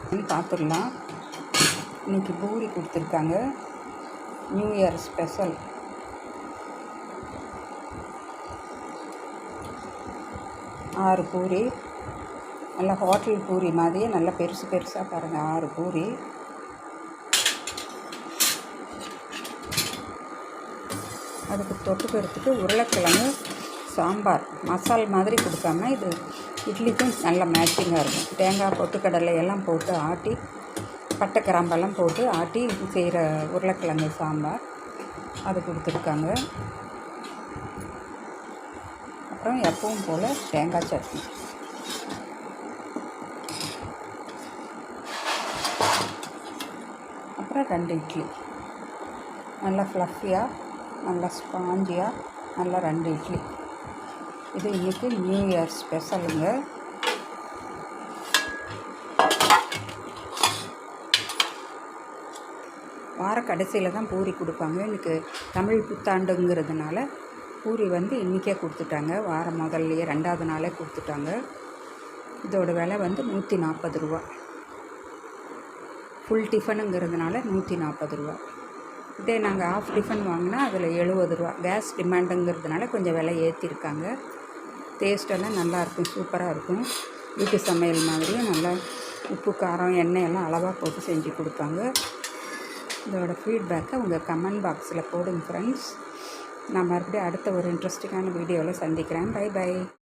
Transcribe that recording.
பார்த்துடலாம். இன்றைக்கி பூரி கொடுத்துருக்காங்க, நியூ இயர் ஸ்பெஷல். ஆறு பூரி, நல்லா ஹோட்டல் பூரி மாதிரியே நல்லா பெருசு பெருசாக பாருங்கள். 6 பூரி. அதுக்கு தொட்டுக்கிறதுக்கு உருளைக்கிழங்கு சாம்பார் மசால் மாதிரி கொடுக்காம இது இட்லிக்கும் நல்ல மேட்சிங்காக இருக்கும். தேங்காய் பொட்டுக்கடலை எல்லாம் போட்டு ஆட்டி, பட்டை கிராம்பெல்லாம் போட்டு ஆட்டி செய்கிற உருளைக்கிழங்கு சாம்பார் அது கொடுத்துருக்காங்க. அப்புறம் எப்பவும் போல் தேங்காய் சட்னி. அப்புறம் 2 இட்லி, நல்லா ஃப்ளஃபியாக, நல்லா ஸ்பாஞ்சியாக, நல்லா 2 இட்லி. இது இன்றைக்கி நியூ இயர் ஸ்பெஷலுங்க. வார கடைசியில் தான் பூரி கொடுப்பாங்க. இன்றைக்கி தமிழ் புத்தாண்டுங்கிறதுனால பூரி இன்றைக்கே கொடுத்துட்டாங்க. வாரம் முதல்லையே 2வது நாளே கொடுத்துட்டாங்க. இதோட விலை 140 ரூபா. ஃபுல் டிஃபனுங்கிறதுனால 140 ரூபா. இதே நாங்கள் ஆஃப் டிஃபன் வாங்கினா அதில் 70 ரூபா. கேஸ் டிமாண்டுங்கிறதுனால கொஞ்சம் விலை ஏற்றிருக்காங்க. டேஸ்ட்டெல்லாம் நல்லாயிருக்கும், சூப்பராக இருக்கும். வீட்டு சமையல் மாதிரியே நல்லா உப்பு, காரம், எண்ணெய் எல்லாம் அளவாக போட்டு செஞ்சு கொடுப்பாங்க. இதோட ஃபீட்பேக்கை உங்கள் கமெண்ட் பாக்ஸில் போடுங்க ஃப்ரெண்ட்ஸ். நான் மறுபடியும் அடுத்த ஒரு இன்ட்ரெஸ்டிங்கான வீடியோவில் சந்திக்கிறேன். Bye by.